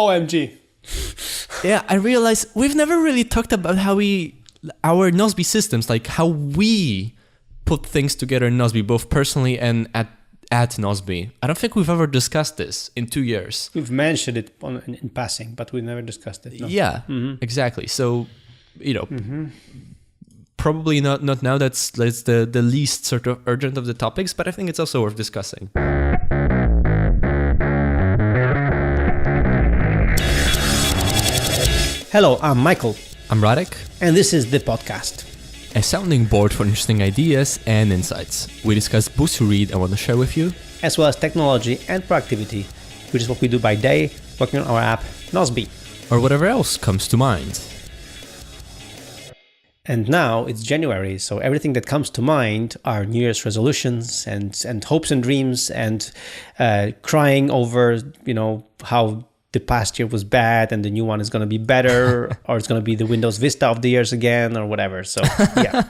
OMG. Yeah, I realized we've never really talked about our Nozbe systems, like how we put things together in Nozbe, both personally and at Nozbe. I don't think we've ever discussed this in 2 years. We've mentioned it in passing, but we never discussed it. No. Yeah, exactly. So, probably not now. That's the least sort of urgent of the topics, but I think it's also worth discussing. Hello, I'm Michael. I'm Radek. And this is The Podcast. A sounding board for interesting ideas and insights. We discuss books we read and want to share with you, as well as technology and productivity, which is what we do by day, working on our app, Nozbe. Or whatever else comes to mind. And now it's January, so everything that comes to mind are New Year's resolutions and hopes and dreams and crying over, how the past year was bad and the new one is going to be better, or it's going to be the Windows Vista of the years again, or whatever. So, yeah.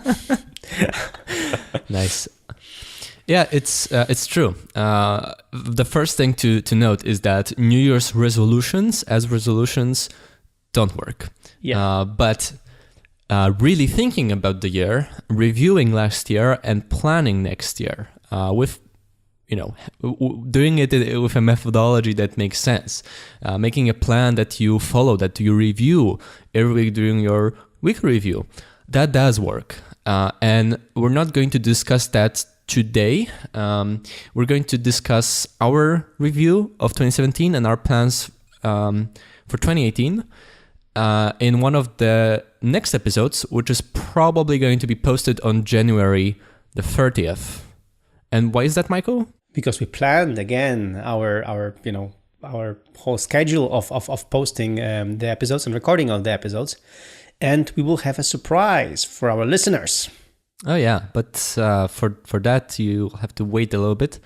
Nice. Yeah, it's true. The first thing to note is that New Year's resolutions don't work. Yeah. But really thinking about the year, reviewing last year, and planning next year with doing it with a methodology that makes sense, making a plan that you follow, that you review every week during your weekly review. That does work. And we're not going to discuss that today. We're going to discuss our review of 2017 and our plans for 2018 in one of the next episodes, which is probably going to be posted on January the 30th. And why is that, Michael? Because we planned again our whole schedule of posting the episodes and recording of the episodes, and we will have a surprise for our listeners. Oh yeah, but for that you have to wait a little bit.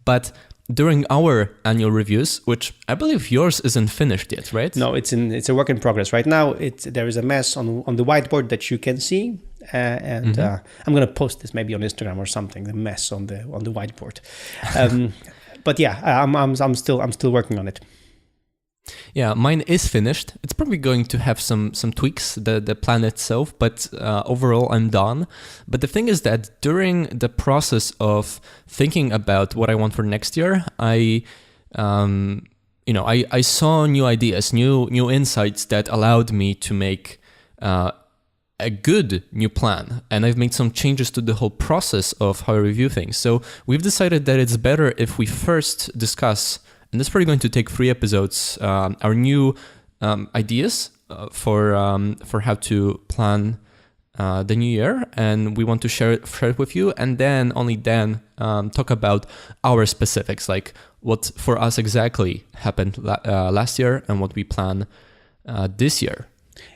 But during our annual reviews, which I believe yours isn't finished yet, right? No, it's a work in progress right now. There is a mess on the whiteboard that you can see. I'm going to post this maybe on Instagram or something. The mess on the whiteboard, but yeah, I'm still working on it. Yeah, mine is finished. It's probably going to have some tweaks, the plan itself, but overall I'm done. But the thing is that during the process of thinking about what I want for next year, I saw new ideas, new insights that allowed me to make a good new plan, and I've made some changes to the whole process of how I review things. So we've decided that it's better if we first discuss, and that's probably going to take 3 episodes, our new ideas for how to plan the new year, and we want to share it with you, and then only then talk about our specifics, like what for us exactly happened last year and what we plan this year.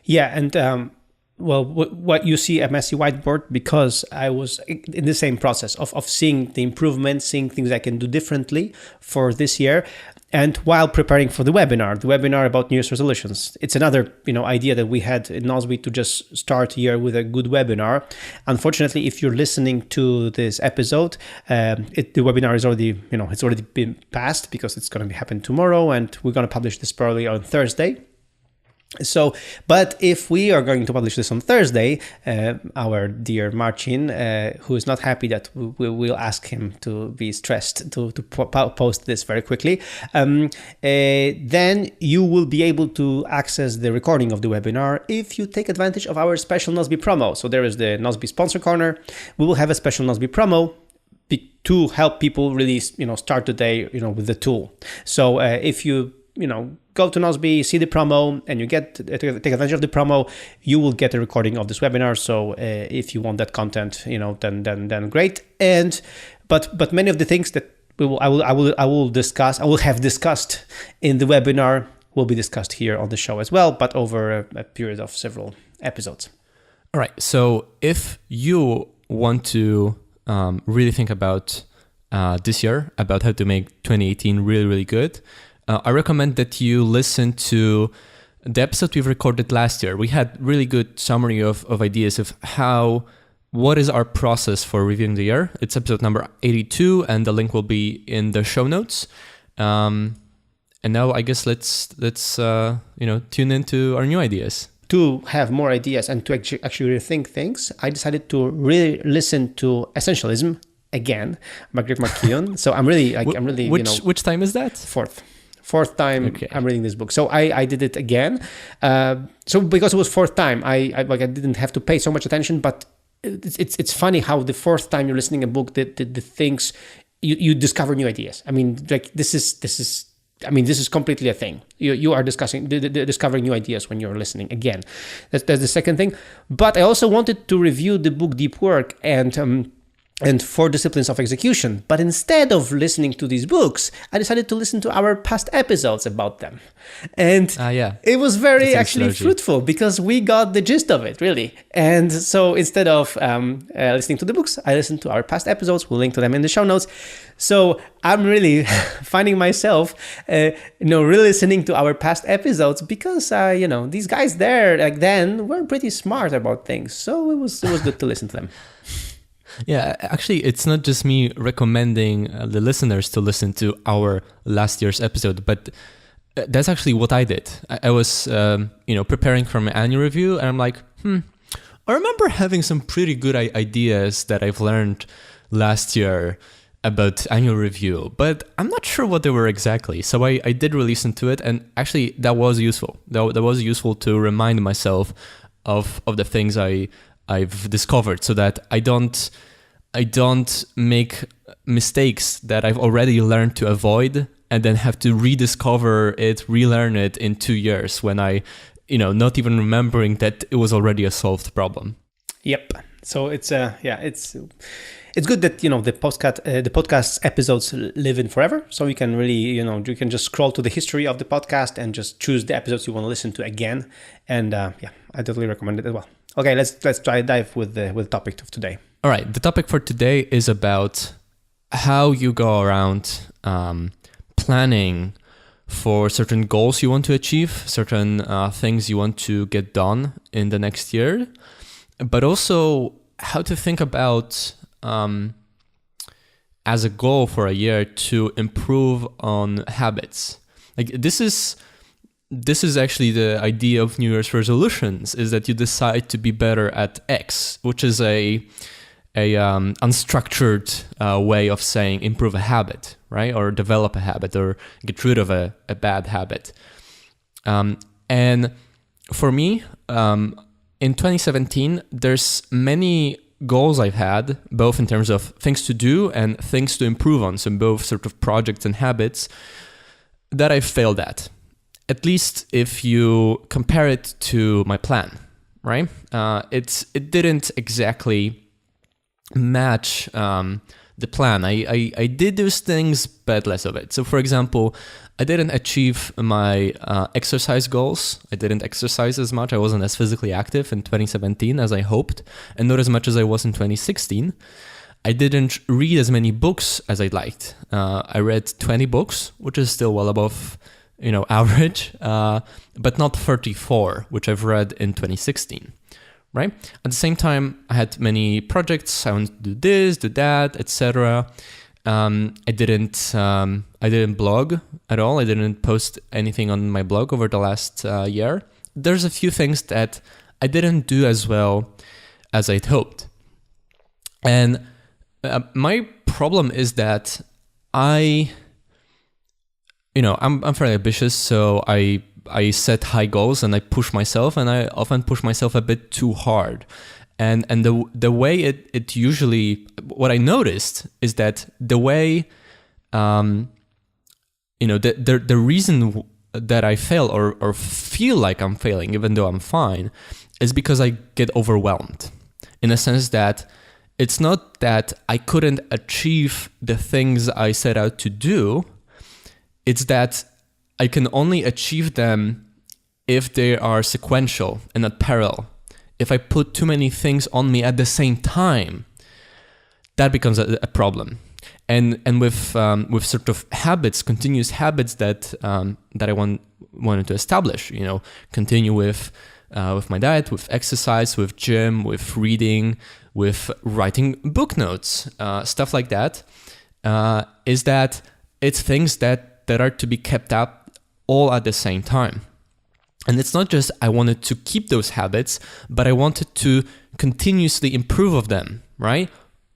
Yeah, and what you see a messy whiteboard, because I was in the same process of seeing the improvements, seeing things I can do differently for this year. And while preparing for the webinar about New Year's resolutions, it's another idea that we had in Nozbe to just start a year with a good webinar. Unfortunately, if you're listening to this episode, the webinar is already it's already been passed, because it's going to happen tomorrow, and we're going to publish this probably on Thursday. So, but if we are going to publish this on Thursday, our dear Marcin, who is not happy that we will ask him to be stressed to post this very quickly, then you will be able to access the recording of the webinar if you take advantage of our special Nozbe promo. So there is the Nozbe Sponsor Corner. We will have a special Nozbe promo to help people really, start the day, with the tool. So if you go to Nozbe, see the promo, and you take advantage of the promo, you will get a recording of this webinar. So if you want that content, then great. But many of the things that I will have discussed in the webinar will be discussed here on the show as well, but over a period of several episodes. All right. So if you want to really think about this year, about how to make 2018 really, really good, I recommend that you listen to the episode we've recorded last year. We had really good summary of ideas of what is our process for reviewing the year. It's episode number 82, and the link will be in the show notes. And now I guess let's tune into our new ideas. To have more ideas and to actually rethink things, I decided to really listen to Essentialism again by Greg McKeown. So I'm really which time is that? Fourth time I'm reading this book. So I did it again. So because it was fourth time, I didn't have to pay so much attention. But it's funny how the fourth time you're listening a book, the things you discover new ideas. I mean, like this is completely a thing. You are discovering new ideas when you're listening again. That's the second thing. But I also wanted to review the book Deep Work and 4 Disciplines of Execution. But instead of listening to these books, I decided to listen to our past episodes about them. And it was very actually fruitful because we got the gist of it, really. And so instead of listening to the books, I listened to our past episodes. We'll link to them in the show notes. So I'm really finding myself, re-listening to our past episodes because, these guys there like then were pretty smart about things. So it was good to listen to them. Yeah, actually, it's not just me recommending the listeners to listen to our last year's episode, but that's actually what I did. I was, preparing for my annual review, and I'm like, I remember having some pretty good ideas that I've learned last year about annual review, but I'm not sure what they were exactly. So I did re-listen to it, and actually that was useful. That was useful to remind myself of the things I've discovered, so that I don't make mistakes that I've already learned to avoid and then have to rediscover it, relearn it in 2 years when I, not even remembering that it was already a solved problem. Yep. So it's good that the podcast episodes live in forever. So you can really you can just scroll to the history of the podcast and just choose the episodes you want to listen to again. And I totally recommend it as well. Okay, let's dive with the topic of today. All right, the topic for today is about how you go around planning for certain goals you want to achieve, certain things you want to get done in the next year, but also how to think about as a goal for a year to improve on habits. Like this is actually the idea of New Year's resolutions, is that you decide to be better at X, which is a unstructured way of saying improve a habit, right? Or develop a habit or get rid of a bad habit. And for me, in 2017, there's many goals I've had, both in terms of things to do and things to improve on, so both sort of projects and habits that I've failed at least if you compare it to my plan, right? It didn't exactly match the plan. I did those things, but less of it. So for example, I didn't achieve my exercise goals. I didn't exercise as much. I wasn't as physically active in 2017 as I hoped, and not as much as I was in 2016. I didn't read as many books as I'd liked. I read 20 books, which is still well above average, but not 34, which I've read in 2016, right? At the same time, I had many projects. I wanted to do this, do that, etc. I didn't blog at all. I didn't post anything on my blog over the last year. There's a few things that I didn't do as well as I'd hoped. And my problem is that I'm fairly ambitious, so I set high goals and I push myself, and I often push myself a bit too hard. And the way it usually, what I noticed is that the way, the reason that I fail or feel like I'm failing, even though I'm fine, is because I get overwhelmed, in a sense that it's not that I couldn't achieve the things I set out to do. It's that I can only achieve them if they are sequential and not parallel. If I put too many things on me at the same time, that becomes a problem. And with sort of habits, continuous habits that I wanted to establish, continue with my diet, with exercise, with gym, with reading, with writing book notes, stuff like that, is that it's things that are to be kept up all at the same time. And it's not just I wanted to keep those habits, but I wanted to continuously improve of them, right?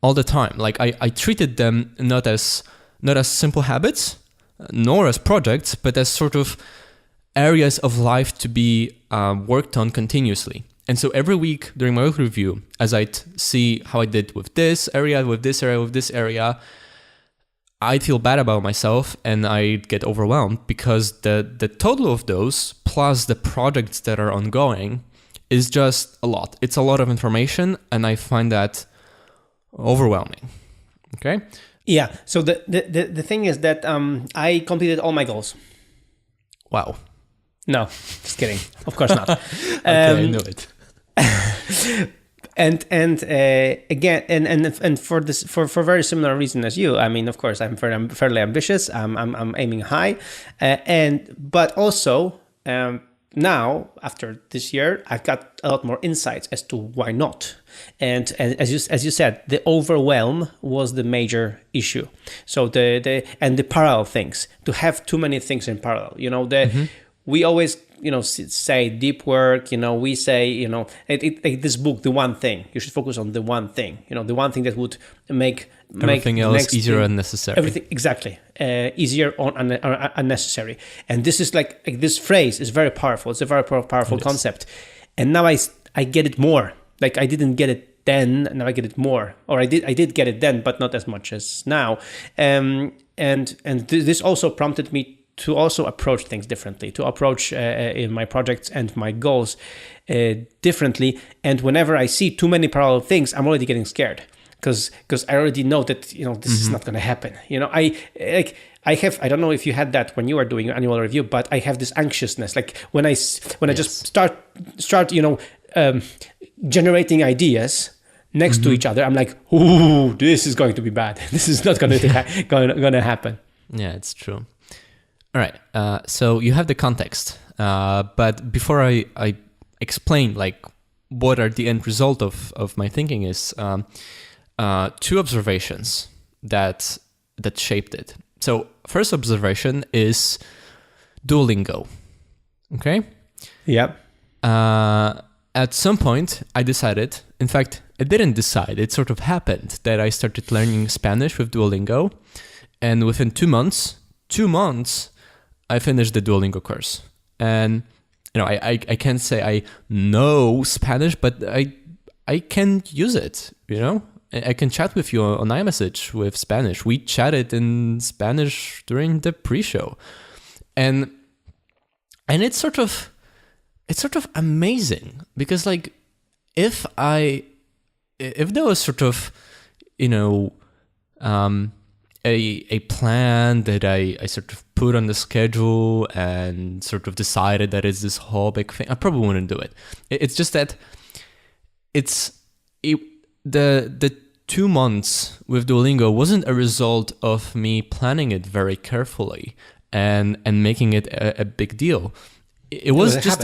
All the time. Like I treated them not as simple habits, nor as projects, but as sort of areas of life to be worked on continuously. And so every week during my week review, as I'd see how I did with this area, with this area, with this area, I'd feel bad about myself and I'd get overwhelmed because the total of those plus the projects that are ongoing is just a lot. It's a lot of information and I find that overwhelming. Okay? Yeah. So the thing is that I completed all my goals. Wow. No, just kidding. Of course not. Okay, I knew it. And again, and for this for very similar reason as you. I mean, of course, I'm fairly ambitious. I'm aiming high, but also now after this year, I've got a lot more insights as to why not. And as you said, the overwhelm was the major issue. So the parallel things, to have too many things in parallel. We always, say deep work, we say, this book, The One Thing, you should focus on the one thing, the one thing that would make everything else easier and necessary. Everything, exactly. Easier or unnecessary. And this is like this phrase is very powerful. It's a very powerful concept. And now I get it more. Like I didn't get it then, now I get it more. Or I did get it then, but not as much as now. And this also prompted me to also approach things differently, to approach in my projects and my goals differently. And whenever I see too many parallel things, I'm already getting scared because I already know that this is not going to happen. I don't know if you had that when you were doing your annual review, but I have this anxiousness. Like when I just start generating ideas next to each other, I'm like, ooh, this is going to be bad. This is not going to happen. Yeah, it's true. All right, so you have the context, but before I explain like what are the end result of my thinking is two observations that shaped it. So first observation is Duolingo. Okay. Yep. At some point, I decided. In fact, I didn't decide. It sort of happened that I started learning Spanish with Duolingo, and within 2 months, I finished the Duolingo course. And I can't say I know Spanish, but I can use it. I can chat with you on iMessage with Spanish. We chatted in Spanish during the pre-show, and it's sort of amazing because like if there was sort of a plan that I sort of put on the schedule and sort of decided that it's this whole big thing, I probably wouldn't do it. It's just that the 2 months with Duolingo wasn't a result of me planning it very carefully and making it a big deal. It was just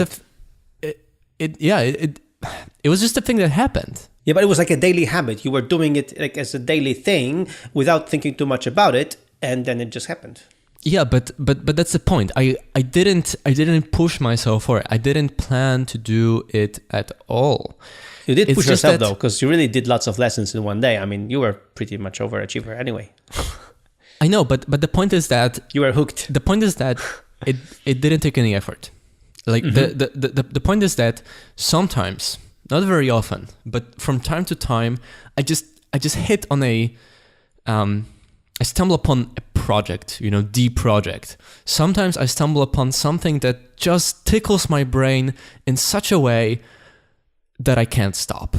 it was just a thing that happened. Yeah, but it was like a daily habit. You were doing it like as a daily thing without thinking too much about it, and then it just happened. Yeah, but that's the point. I didn't push myself for it. I didn't plan to do it at all. You did push yourself though, because you really did lots of lessons in one day. I mean, you were pretty much overachiever anyway. I know, but the point is that you were hooked. The point is that it didn't take any effort. Like the point is that sometimes, not very often, but from time to time, I just hit on I stumble upon a project, the project. Sometimes I stumble upon something that just tickles my brain in such a way that I can't stop.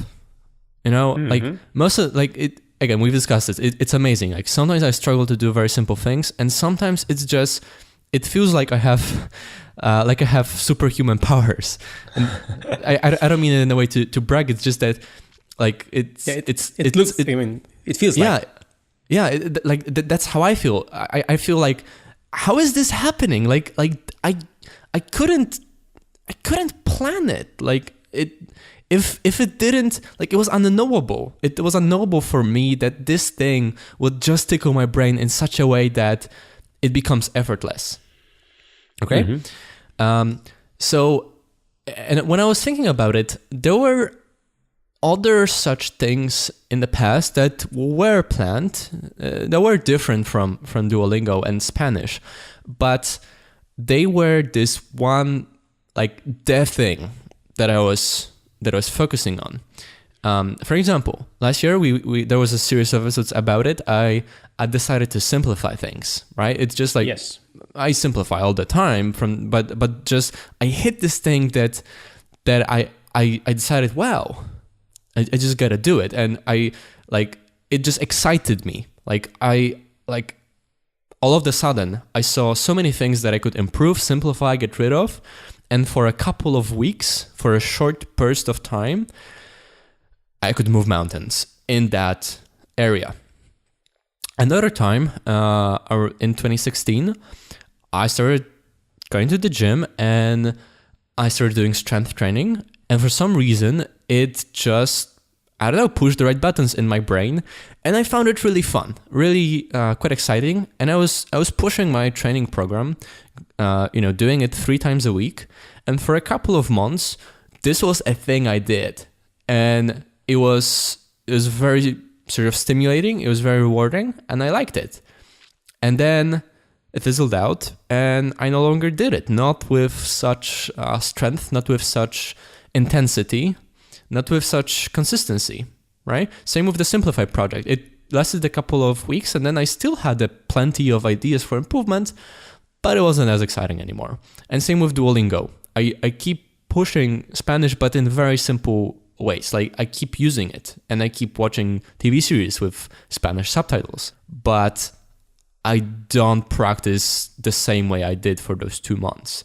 Like most of it. Again, we've discussed this. It's amazing. Like sometimes I struggle to do very simple things, and sometimes it feels like I have superhuman powers. And I don't mean it in a way to brag. It's just that like it feels like. That's how I feel. I feel like, how is this happening? Like I couldn't plan it. Like if it didn't, like it was unknowable. It was unknowable for me that this thing would just tickle my brain in such a way that it becomes effortless. Okay. So, and when I was thinking about it, there were other such things in the past that were planned, that were different from Duolingo and Spanish, but they were this one, like, the thing that I was focusing on. For example, last year we there was a series of episodes about it. I decided to simplify things, right? It's just like, Yes. I simplify all the time but just I hit this thing that I decided, wow, I just gotta do it. And it just excited me. All of a sudden I saw so many things that I could improve, simplify, get rid of. And for a couple of weeks, for a short burst of time, I could move mountains in that area. Another time, in 2016, I started going to the gym and I started doing strength training. And for some reason, it just, I don't know, pushed the right buttons in my brain. And I found it really fun, really quite exciting. And I was pushing my training program, doing it 3 times a week. And for a couple of months, this was a thing I did. And it was very sort of stimulating. It was very rewarding, and I liked it. And then it fizzled out, and I no longer did it. Not with such strength, not with such intensity, not with such consistency, right? Same with the Simplify project. It lasted a couple of weeks, and then I still had plenty of ideas for improvement, but it wasn't as exciting anymore. And same with Duolingo. I keep pushing Spanish, but in very simple ways. Like, I keep using it and I keep watching TV series with Spanish subtitles, but I don't practice the same way I did for those 2 months.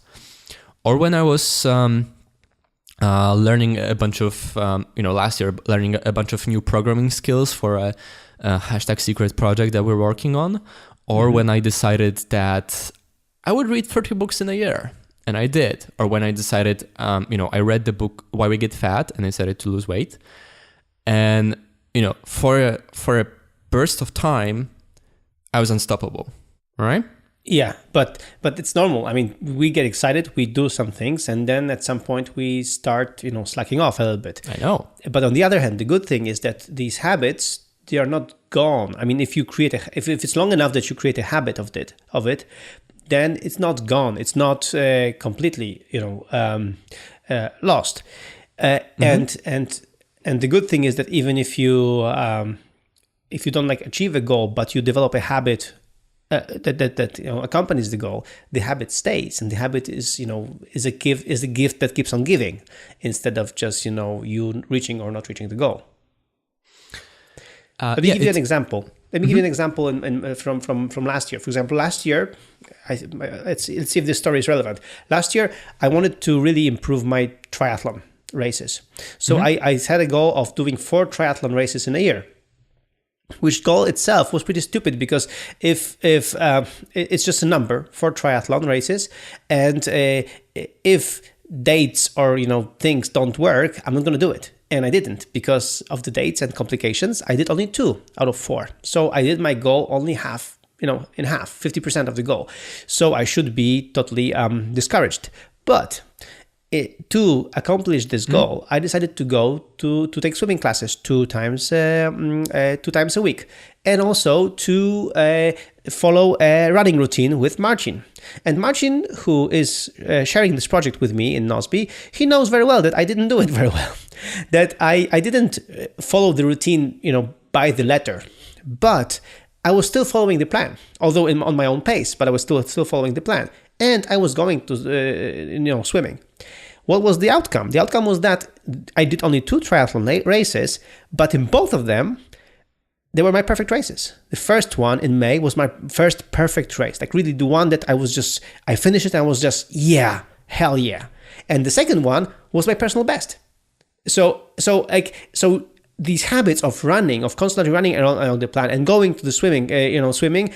Or when I was learning a bunch of, last year, learning a bunch of new programming skills for a hashtag secret project that we're working on, or when I decided that I would read 30 books in a year. And I did. Or when I decided, I read the book Why We Get Fat and I decided to lose weight. And, for a burst of time, I was unstoppable. All right? Yeah, but it's normal. I mean, we get excited, we do some things, and then at some point we start, slacking off a little bit. I know. But on the other hand, the good thing is that these habits, they are not gone. I mean, if you create if it's long enough that you create a habit of it, then it's not gone. It's not completely, lost. And the good thing is that even if you don't achieve a goal, but you develop a habit that accompanies the goal, the habit stays, and the habit is a gift that keeps on giving, instead of just you reaching or not reaching the goal. Let me give you an example. Give you an example from last year. For example, last year, let's see if this story is relevant. Last year, I wanted to really improve my triathlon races. So I set a goal of doing 4 triathlon races in a year, which goal itself was pretty stupid, because if it's just a number for triathlon races, and if dates or things don't work, I'm not going to do it. And I didn't, because of the dates and complications. I did only 2 out of 4. So I did my goal only half, in half, 50% of the goal. So I should be totally discouraged. But to accomplish this goal, I decided to go to take swimming classes 2 times a week, and also to follow a running routine with Marcin. And Marcin, who is sharing this project with me in Nosby, he knows very well that I didn't do it very well, that I didn't follow the routine, by the letter, but I was still following the plan, although on my own pace, but I was still following the plan. And I was going to, swimming. What was the outcome? The outcome was that I did only 2 triathlon races, but in both of them, they were my perfect races. The first one in May was my first perfect race, really the one that I finished it and I was just, yeah, hell yeah. And the second one was my personal best. So these habits of running, of constantly running along the plan and going to the swimming,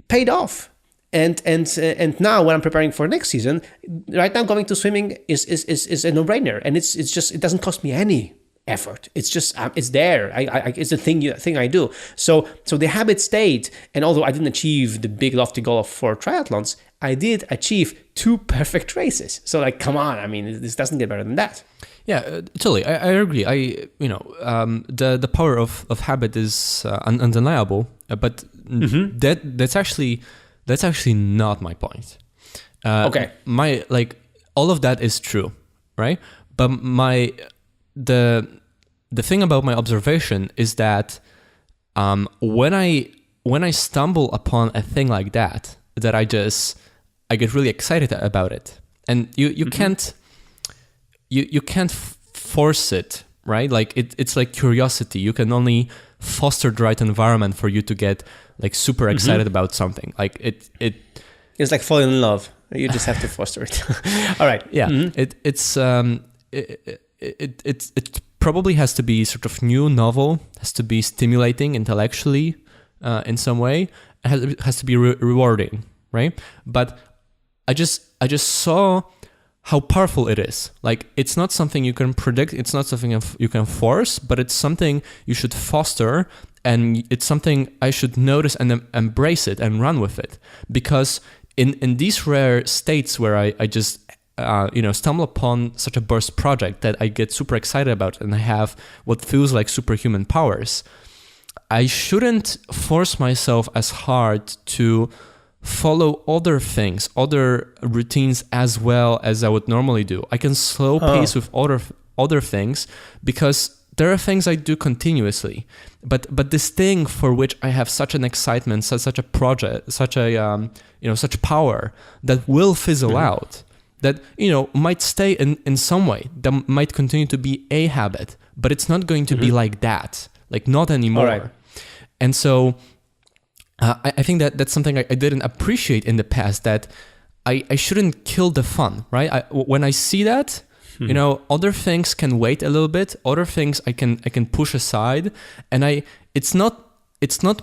paid off. And now when I'm preparing for next season, right now going to swimming is a no-brainer, and it's just, it doesn't cost me any effort. It's just it's there. It's a thing I do. So the habit stayed, and although I didn't achieve the big lofty goal of 4 triathlons, I did achieve 2 perfect races. So like, come on, I mean, this doesn't get better than that. Yeah, totally. I agree. The power of habit is undeniable, but that's actually not my point. Okay. My all of that is true, right? But the thing about my observation is that when I stumble upon a thing like that I get really excited about it, and you can't. You can't force it, right? Like it's like curiosity. You can only foster the right environment for you to get like super excited about something. Like it's like falling in love. You just have to foster it. All right. Yeah. It probably has to be sort of new, novel. Has to be stimulating intellectually in some way. It has to be rewarding, right? But I just saw how powerful it is. Like, it's not something you can predict, it's not something you can force, but it's something you should foster, and it's something I should notice and embrace it and run with it. Because in these rare states where I just stumble upon such a burst project that I get super excited about, and I have what feels like superhuman powers, I shouldn't force myself as hard to follow other things, other routines as well as I would normally do. I can slow pace with other things because there are things I do continuously. But this thing for which I have such an excitement, such a project, such power that will fizzle out, that might stay in some way, that might continue to be a habit, but it's not going to be like that, like not anymore. Right. And so I think that's something I didn't appreciate in the past, that I shouldn't kill the fun, right? When I see that, other things can wait a little bit, other things I can push aside, and it's not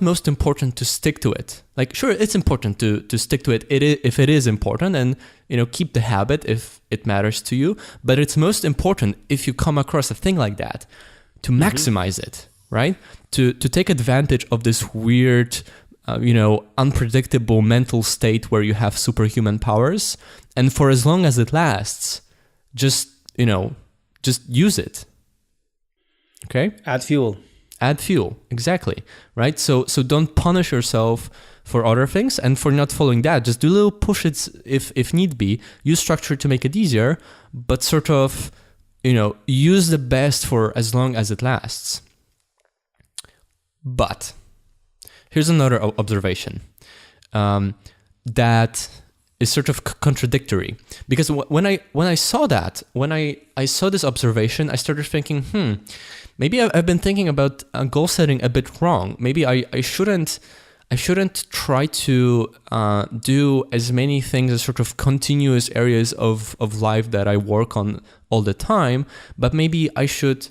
most important to stick to it. Like, sure, it's important to stick to it if it is important, and keep the habit if it matters to you, but it's most important if you come across a thing like that to maximize it, right? To take advantage of this weird unpredictable mental state where you have superhuman powers, and for as long as it lasts, just use it. Okay? Add fuel, exactly, right? So don't punish yourself for other things and for not following that. Just do little pushes if need be. Use structure to make it easier, but sort of, use the best for as long as it lasts. But here's another observation that is sort of contradictory, because when I saw this observation, I started thinking, maybe I've been thinking about goal setting a bit wrong. Maybe I shouldn't try to do as many things as sort of continuous areas of life that I work on all the time, but maybe I should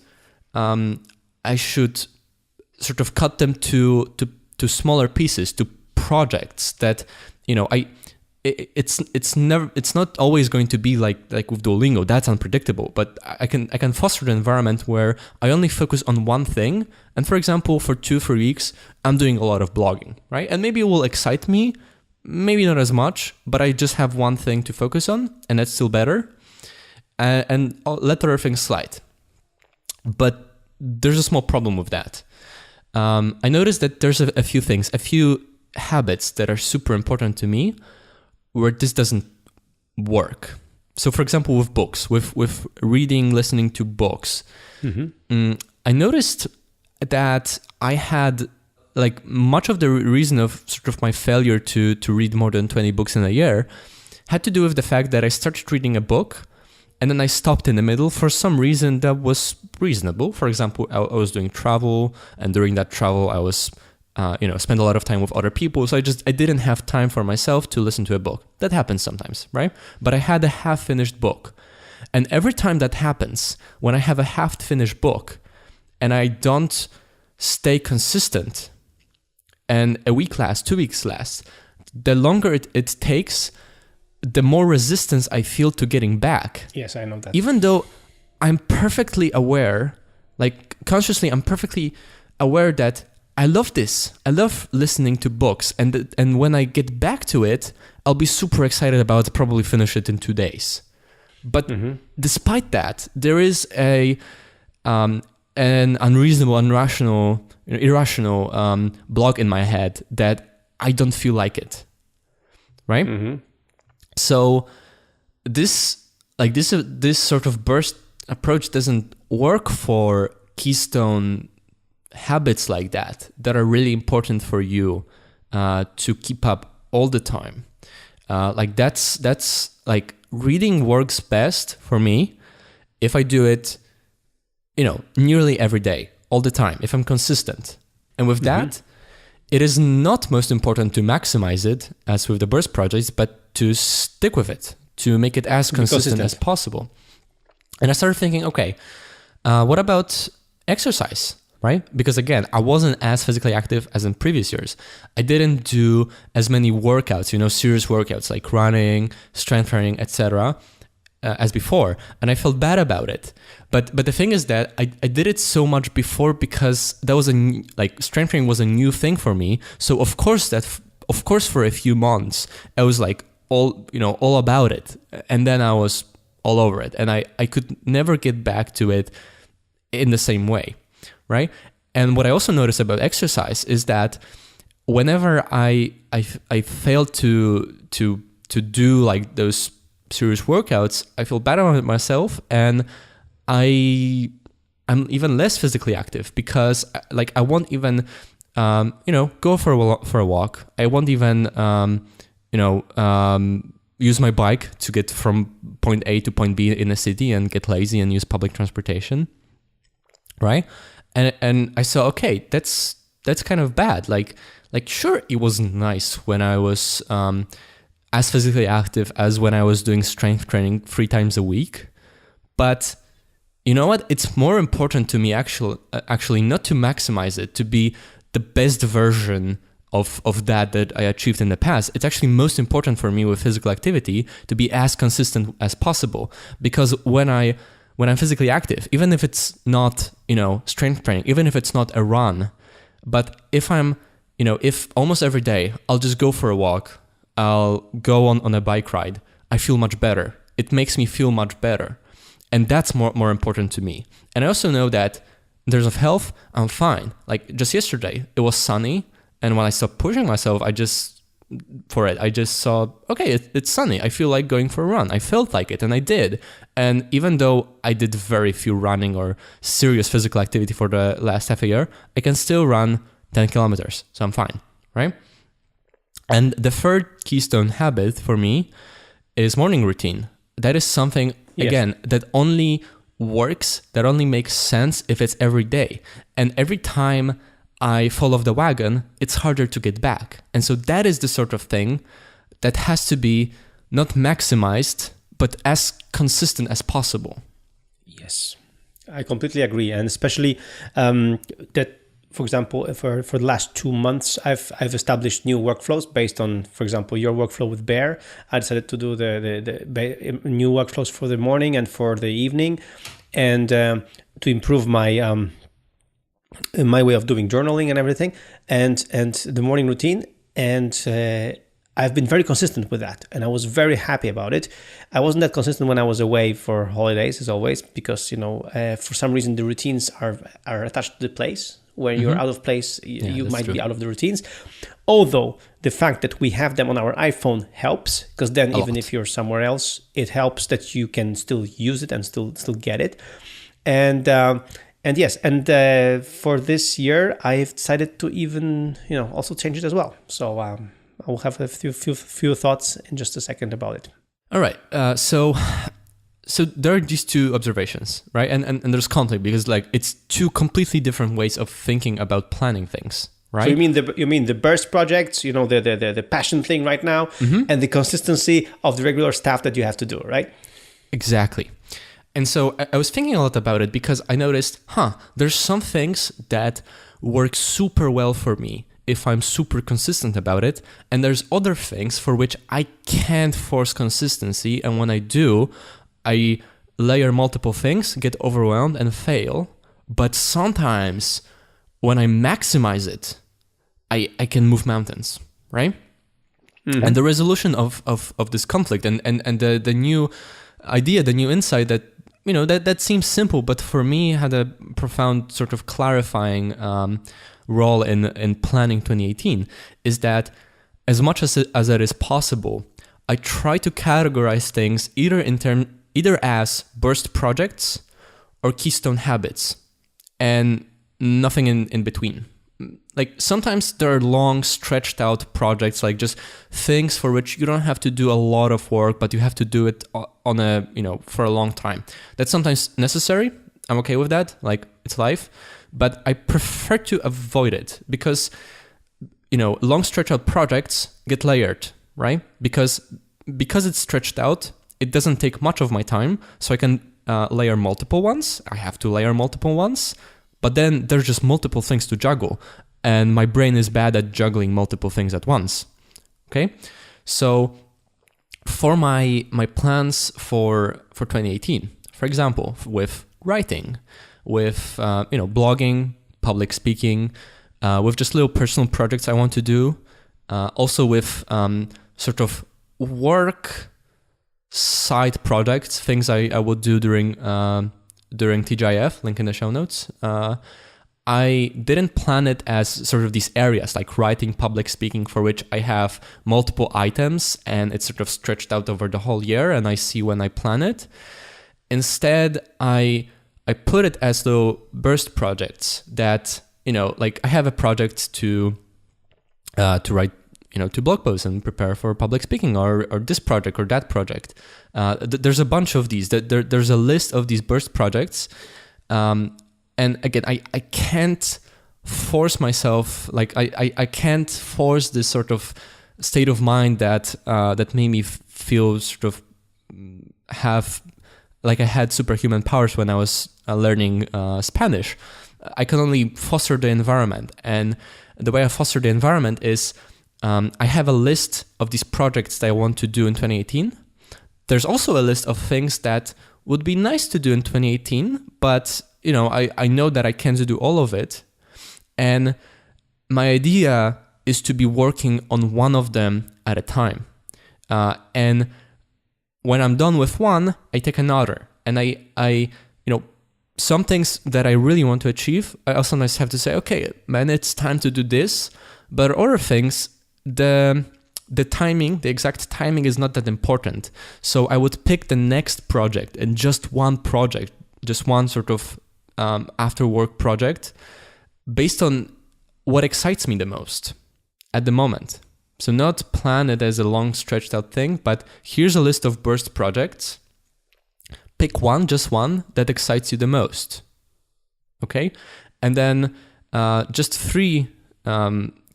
sort of cut them to smaller pieces, to projects that it's not always going to be like with Duolingo. That's unpredictable, but I can foster an environment where I only focus on one thing, and for example, for 2-3 weeks I'm doing a lot of blogging, right? And maybe it will excite me, maybe not as much, but I just have one thing to focus on, and that's still better, and I'll let other things slide. But there's a small problem with that. I noticed that there's a few habits that are super important to me where this doesn't work. So for example, with books, with reading, listening to books, I noticed that I had, like, much of the reason of sort of my failure to read more than 20 books in a year had to do with the fact that I started reading a book and then I stopped in the middle for some reason that was reasonable. For example, I was doing travel, and during that travel I was spend a lot of time with other people, so I didn't have time for myself to listen to a book. That happens sometimes, right? But I had a half-finished book. And every time that happens, when I have a half-finished book and I don't stay consistent, and a week lasts, 2 weeks lasts, the longer it takes, the more resistance I feel to getting back. Yes, I know that. Even though I'm perfectly aware Like consciously, I'm perfectly aware that I love this. I love listening to books, and when I get back to it, I'll be super excited about it, probably finish it in 2 days. But despite that, there is an unreasonable, irrational block in my head that I don't feel like it, right? So this sort of burst approach doesn't work for Keystone habits like that are really important for you to keep up all the time. Like that's like reading works best for me if I do it, nearly every day, all the time, if I'm consistent. And with that, it is not most important to maximize it as with the burst projects, but to stick with it, to make it as consistent as possible. And I started thinking, okay, what about exercise, right? Because again, I wasn't as physically active as in previous years. I didn't do as many workouts, serious workouts like running, strength training, etc. As before, and I felt bad about it. But the thing is that I did it so much before because that was strength training was a new thing for me. So of course for a few months I was like all about it, and then I was all over it, and I could never get back to it in the same way, right? And what I also noticed about exercise is that whenever I failed to do like those serious workouts, I feel bad about myself, and I'm even less physically active because I won't even go for a walk. I won't even use my bike to get from point A to point B in a city and get lazy and use public transportation, right? And I saw, okay, that's kind of bad. Like sure, it was nice when I was as physically active as when I was doing strength training 3 times a week. But you know what? It's more important to me actually not to maximize it, to be the best version of that I achieved in the past. It's actually most important for me with physical activity to be as consistent as possible. Because when I'm physically active, even if it's not, strength training, even if it's not a run, but if I'm, if almost every day I'll just go for a walk, I'll go on a bike ride, I feel much better. It makes me feel much better. And that's more important to me. And I also know that in terms of health, I'm fine. Like just yesterday, it was sunny. And when I stopped pushing myself, I just saw, okay, it's sunny. I feel like going for a run. I felt like it, and I did. And even though I did very few running or serious physical activity for the last half a year, I can still run 10 kilometers. So I'm fine, right? And the third Keystone habit for me is morning routine. That is something, again, that only works, that only makes sense if it's every day. And every time I fall off the wagon, it's harder to get back. And so that is the sort of thing that has to be not maximized, but as consistent as possible. Yes, I completely agree. And especially that, for example, for the last 2 months, I've established new workflows based on, for example, your workflow with Bear. I decided to do the new workflows for the morning and for the evening, and to improve my way of doing journaling and everything, and the morning routine. And I've been very consistent with that, and I was very happy about it. I wasn't that consistent when I was away for holidays, as always, because for some reason the routines are attached to the place. When you're out of place, you might be out of the routines. Although the fact that we have them on our iPhone helps, because then even if you're somewhere else, it helps that you can still use it and still get it. And yes, for this year, I've decided to even also change it as well. So I will have a few thoughts in just a second about it. All right. So there are these two observations, right? And there's conflict because it's two completely different ways of thinking about planning things, right? So you mean the burst projects, the passion thing right now, and the consistency of the regular stuff that you have to do, right? Exactly. And so I was thinking a lot about it because I noticed, there's some things that work super well for me if I'm super consistent about it, and there's other things for which I can't force consistency, and when I do, I layer multiple things, get overwhelmed and fail, But sometimes when I maximize it, I can move mountains, right? Mm-hmm. And the resolution of this conflict and the new idea, the new insight that, that seems simple, but for me had a profound sort of clarifying role in planning 2018, is that as much as it is possible, I try to categorize things either as burst projects or keystone habits, and nothing in between. Like sometimes there are long stretched out projects, like just things for which you don't have to do a lot of work, but you have to do it on for a long time. That's sometimes necessary. I'm okay with that. Like it's life, but I prefer to avoid it because, long stretched out projects get layered, right? Because it's stretched out, it doesn't take much of my time. So I can layer multiple ones. I have to layer multiple ones. But then there's just multiple things to juggle, and my brain is bad at juggling multiple things at once. Okay, so for my plans for 2018, for example, with writing, with blogging, public speaking, with just little personal projects I want to do, also with sort of work side projects, things I would do during TGIF, link in the show notes. I didn't plan it as sort of these areas like writing, public speaking, for which I have multiple items and it's sort of stretched out over the whole year and I see when I plan it. Instead, I put it as though burst projects that, like I have a project to write, to blog posts and prepare for public speaking, or this project or that project. There's a bunch of these. There's a list of these burst projects. And again, I can't force myself, like I can't force this sort of state of mind that made me feel sort of have, like I had superhuman powers when I was learning Spanish. I can only foster the environment. And the way I foster the environment is I have a list of these projects that I want to do in 2018. There's also a list of things that would be nice to do in 2018, but I know that I can't do all of it. And my idea is to be working on one of them at a time. And when I'm done with one, I take another. And I some things that I really want to achieve, I sometimes have to say, okay, man, it's time to do this. But other things, the timing, the exact timing is not that important. So I would pick the next project, and just one project, just one sort of after work project based on what excites me the most at the moment. So not plan it as a long stretched out thing, but here's a list of burst projects. Pick one, just one that excites you the most. Okay? And then just 3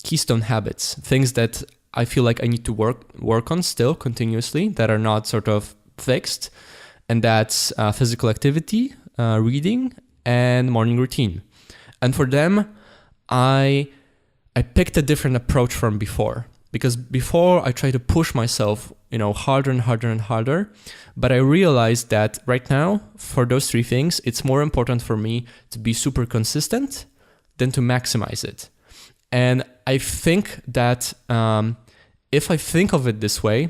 keystone habits, things that I feel like I need to work on still continuously, that are not sort of fixed. And that's physical activity, reading, and morning routine. And for them, I picked a different approach from before, because before I tried to push myself, harder and harder and harder. But I realized that right now, for those 3 things, it's more important for me to be super consistent than to maximize it. And I think that if I think of it this way,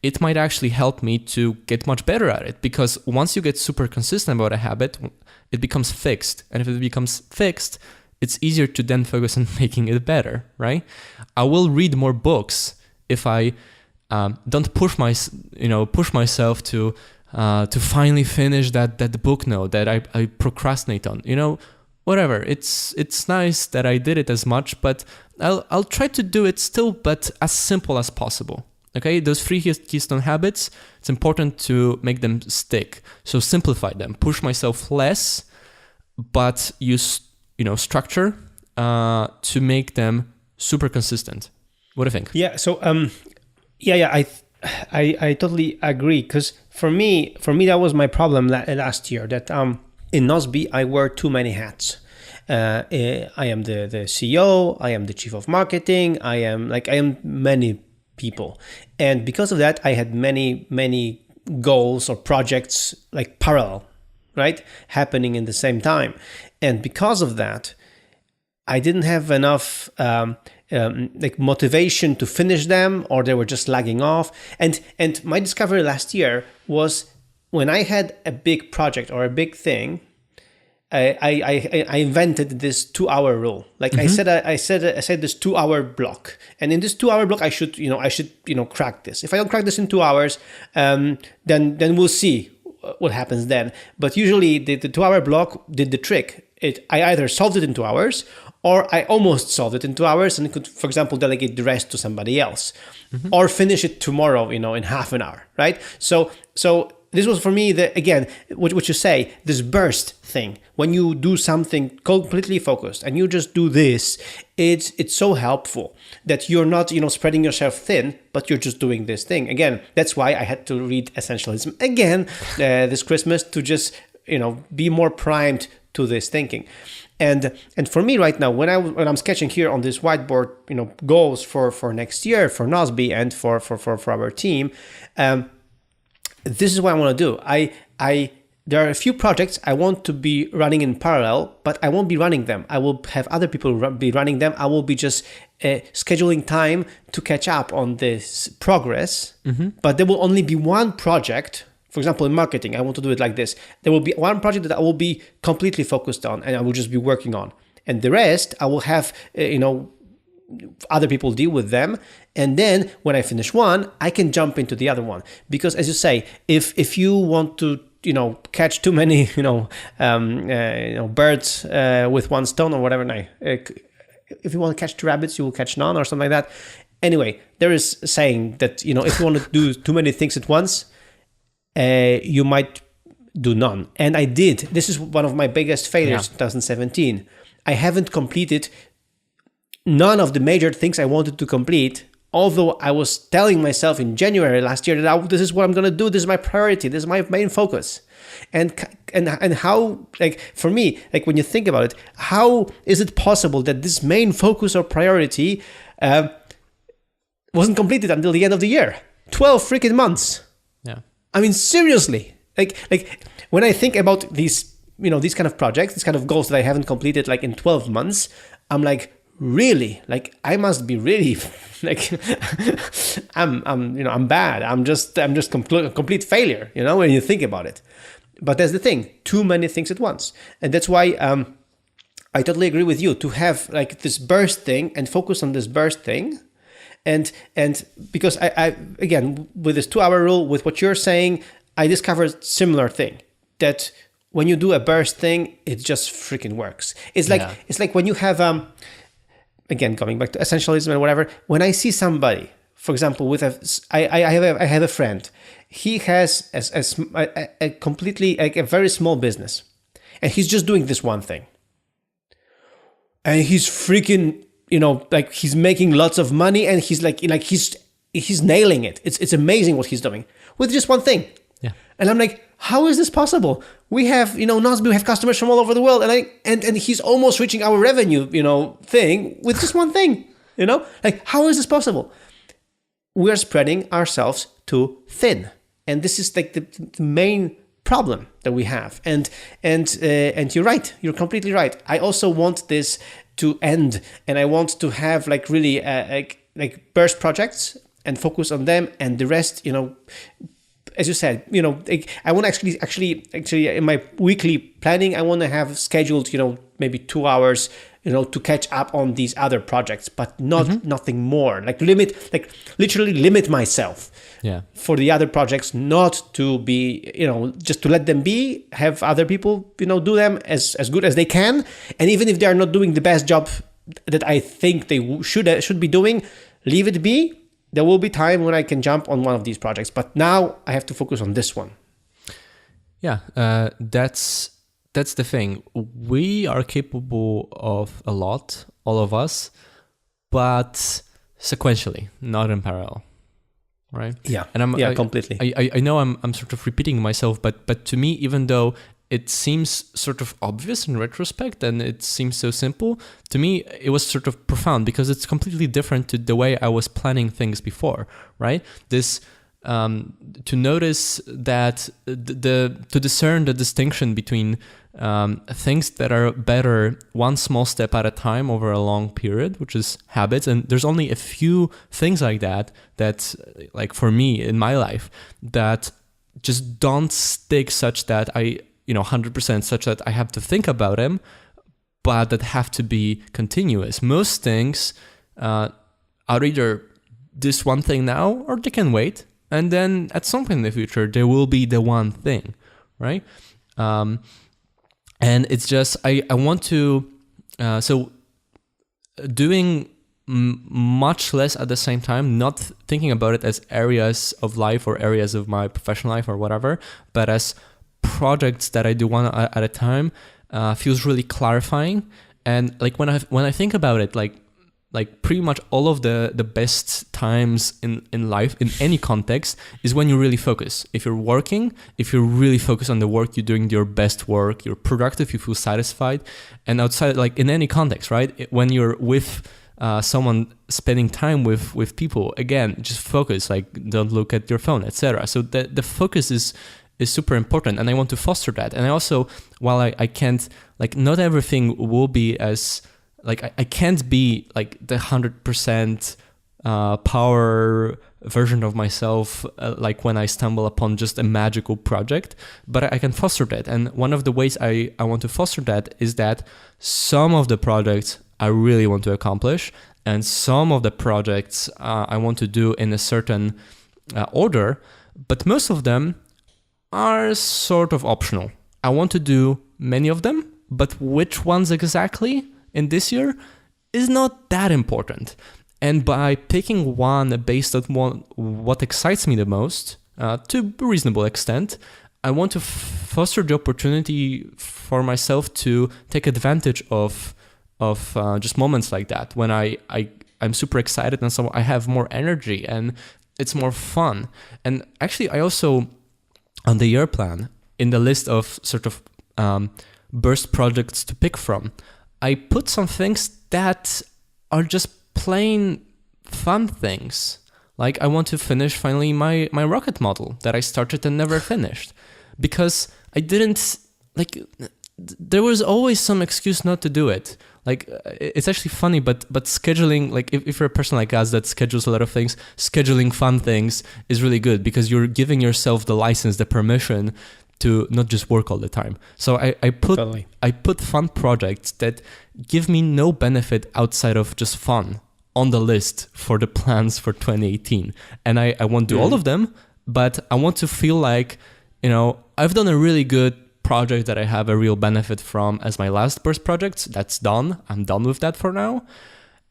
it might actually help me to get much better at it, because once you get super consistent about a habit, it becomes fixed. And if it becomes fixed, it's easier to then focus on making it better, right? I will read more books if I don't push myself to finally finish that book note that I procrastinate on. Whatever. It's nice that I did it as much, but I'll try to do it still, but as simple as possible. Okay, those 3 keystone habits, it's important to make them stick. So simplify them, push myself less, but use structure to make them super consistent. What do you think? Yeah. So I totally agree, because for me that was my problem last year, that in Nozbe I wear too many hats. I am the CEO, I am the chief of marketing, I am many people, and because of that I had many goals or projects like parallel, right, happening in the same time. And because of that, I didn't have enough like motivation to finish them, or they were just lagging off. And my discovery last year was when I had a big project or a big thing, I invented this 2-hour rule. Like I said this 2-hour block, and in this 2-hour block I should crack this. If I don't crack this in 2 hours, then we'll see what happens then. But usually the 2-hour block did the trick. I either solved it in 2 hours, or I almost solved it in 2 hours and could, for example, delegate the rest to somebody else, or finish it tomorrow, in half an hour, right? So this was for me, what you say, this burst thing. When you do something completely focused and you just do this, it's so helpful that you're not, spreading yourself thin, but you're just doing this thing. Again, that's why I had to read Essentialism again this Christmas to just, be more primed to this thinking. And for me right now, when I'm sketching here on this whiteboard, goals for next year, for Nosby and for our team, this is what I want to do. There are a few projects I want to be running in parallel, but I won't be running them. I will have other people be running them. I will be just scheduling time to catch up on this progress. But there will only be one project. For example, in marketing, I want to do it like this. There will be one project that I will be completely focused on, and I will just be working on. And the rest, I will have, other people deal with them. And then when I finish one, I can jump into the other one. Because as you say, if you want to, catch too many, birds with one stone or whatever, if you want to catch 2 rabbits, you will catch none or something like that. Anyway, there is a saying that, if you want to do too many things at once, you might do none. And I did. This is one of my biggest failures in 2017. I haven't completed none of the major things I wanted to complete, although I was telling myself in January last year that this is what I'm going to do. This is my priority. This is my main focus. And how, for me, when you think about it, how is it possible that this main focus or priority wasn't completed until the end of the year? 12 freaking months. Yeah. I mean, seriously, when I think about these, these kind of projects, these kind of goals that I haven't completed in 12 months, I'm like, really? I must be really I'm bad. I'm just complete failure, when you think about it. But that's the thing, too many things at once. And that's why I totally agree with you to have this burst thing and focus on this burst thing. And because I again, with this 2-hour rule, with what you're saying, I discovered similar thing, that when you do a burst thing, it just freaking works. It's like when you have, again, coming back to essentialism and whatever, when I see somebody, for example, I have a friend, he has a completely, a very small business, and he's just doing this one thing. And he's freaking, he's making lots of money, and he's he's nailing it. It's amazing what he's doing with just one thing. Yeah. And I'm like, how is this possible? We have, Nosby, we have customers from all over the world, and he's almost reaching our revenue, thing with just one thing. How is this possible? We're spreading ourselves too thin, and this is the main problem that we have. And you're right. You're completely right. I also want this to end, and I want to have really burst projects and focus on them, and the rest, as you said, I want to actually in my weekly planning, I want to have scheduled, maybe 2 hours, to catch up on these other projects, but nothing more. Literally limit myself. Yeah. For the other projects, not to be, just to let them be, have other people, do them as good as they can. And even if they are not doing the best job that I think they should be doing, leave it be. There will be time when I can jump on one of these projects, but now I have to focus on this one. Yeah, that's the thing. We are capable of a lot, all of us, but sequentially, not in parallel, right? Yeah, and completely. I know I'm sort of repeating myself, but to me, even though it seems sort of obvious in retrospect and it seems so simple, to me it was sort of profound because it's completely different to the way I was planning things before, right? This to notice that to discern the distinction between things that are better one small step at a time over a long period, which is habits. And there's only a few things like that, like for me in my life, that just don't stick such that I, 100% such that I have to think about them, but that have to be continuous. Most things are either this one thing now or they can wait. And then at some point in the future, there will be the one thing, right? And it's just, I want to, so doing much less at the same time, not thinking about it as areas of life or areas of my professional life or whatever, but as projects that I do one at a time, feels really clarifying. And like when I think about it, like pretty much all of the best times in life, in any context, is when you really focus. If you're working, if you're really focused on the work, you're doing your best work, you're productive, you feel satisfied. And outside, like in any context, right? When you're with someone, spending time with people, again, just focus, like don't look at your phone, etc. So the focus is super important, and I want to foster that. And I also, while I can't, like not everything will be as, like I can't be like the 100% power version of myself, like when I stumble upon just a magical project, but I can foster that. And one of the ways I want to foster that is that some of the projects I really want to accomplish, and some of the projects I want to do in a certain order, but most of them are sort of optional. I want to do many of them, but which ones exactly in this year is not that important. And by picking one based on what excites me the most, to a reasonable extent, I want to foster the opportunity for myself to take advantage of just moments like that, when I'm super excited and so I have more energy and it's more fun. And actually, I also, on the year plan, in the list of sort of burst projects to pick from, I put some things that are just plain fun things. Like I want to finish finally my rocket model that I started and never finished, because I didn't, like, there was always some excuse not to do it. Like it's actually funny, but scheduling, like if you're a person like us that schedules a lot of things, scheduling fun things is really good, because you're giving yourself the license, the permission to not just work all the time. So I put fun projects that give me no benefit outside of just fun on the list for the plans for 2018. And I won't do all of them, but I want to feel like, I've done a really good project that I have a real benefit from as my last burst project. That's done. I'm done with that for now.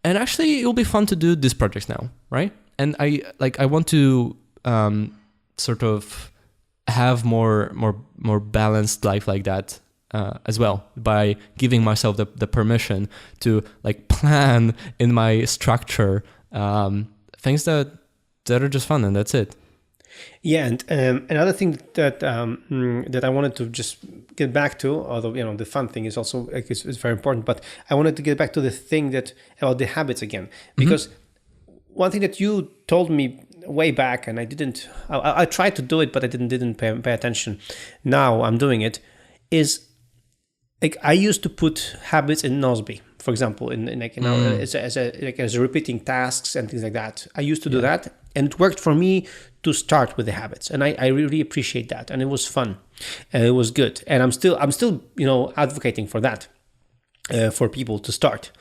And actually, it'll be fun to do these projects now, right? And I want to sort of have more balanced life like that as well, by giving myself the permission to like plan in my structure things that are just fun, and that's it. Yeah, and another thing that that I wanted to just get back to, although the fun thing is also is very important, but I wanted to get back to the thing about the habits again, because one thing that you told me way back, and I tried to do it, but I didn't pay attention. Now I'm doing it. Is like I used to put habits in Nozbe, for example, as a repeating tasks and things like that. I used to do that, and it worked for me to start with the habits, and I really appreciate that, and it was fun, and it was good, and I'm still advocating for that, for people to start.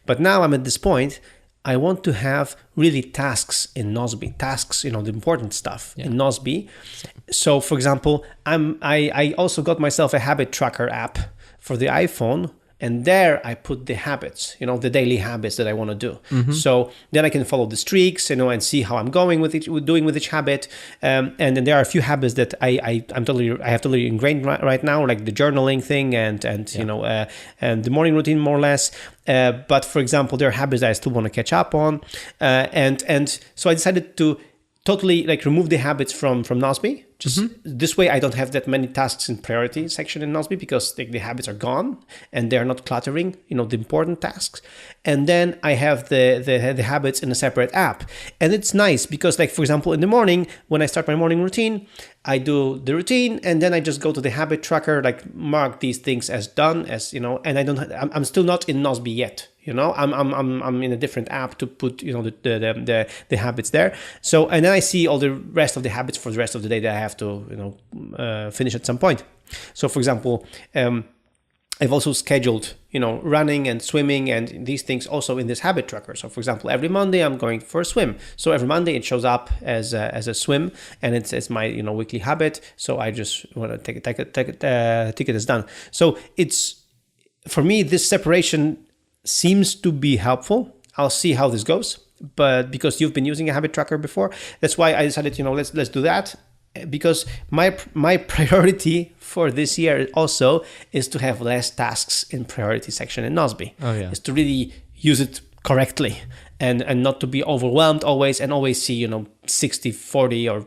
But now I'm at this point. I want to have really tasks in Nozbe, the important stuff in Nozbe. So, for example, I also got myself a habit tracker app for the iPhone, and there I put the habits, the daily habits that I want to do. So then I can follow the streaks, and see how I'm going with each habit. And then there are a few habits that I have totally ingrained right now, like the journaling thing and the morning routine, more or less. But for example, there are habits that I still want to catch up on, and so I decided to totally remove the habits from Nozbe Just this way, I don't have that many tasks in priority section in Nozbe because the habits are gone and they're not cluttering, the important tasks. And then I have the habits in a separate app. And it's nice because, like, for example, in the morning, when I start my morning routine, I do the routine and then I just go to the habit tracker, like mark these things as done, and I'm still not in Nozbe yet. I'm in a different app to put the habits there. So, and then I see all the rest of the habits for the rest of the day that I have to finish at some point. So, for example, I've also scheduled running and swimming and these things also in this habit tracker. So, for example, every Monday I'm going for a swim. So every Monday it shows up as a swim, and it's my weekly habit. So I just want to take it as done. So it's, for me, this separation seems to be helpful. I'll see how this goes, but because you've been using a habit tracker before, that's why I decided, let's do that. Because my priority for this year also is to have less tasks in priority section in Nozbe. Oh, yeah. Is to really use it correctly and not to be overwhelmed always and always see 60, 40 or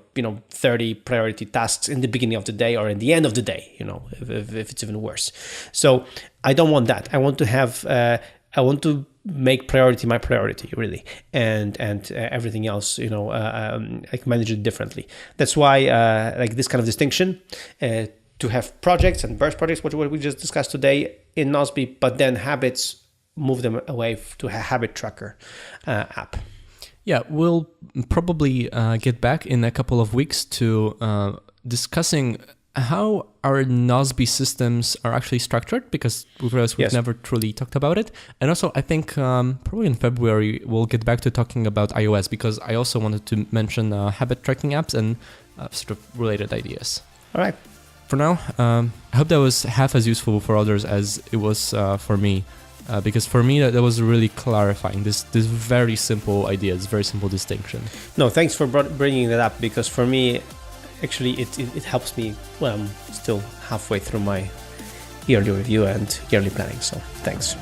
30 priority tasks in the beginning of the day or in the end of the day, if it's even worse. So I don't want that. I want to have I want to make priority my priority, really, and everything else, I can manage it differently. That's why like this kind of distinction, to have projects and burst projects, what we just discussed today in Nozbe, but then habits, move them away to a habit tracker app. Yeah, we'll probably get back in a couple of weeks to discussing how our Nozbe systems are actually structured, because we've realized we've never truly talked about it. And also, I think probably in February, we'll get back to talking about iOS, because I also wanted to mention habit tracking apps and sort of related ideas. All right. For now, I hope that was half as useful for others as it was for me. Because for me, that was really clarifying this very simple idea, this very simple distinction. No, thanks for bringing that up, because for me, actually, it helps me when I'm still halfway through my yearly review and yearly planning. So thanks.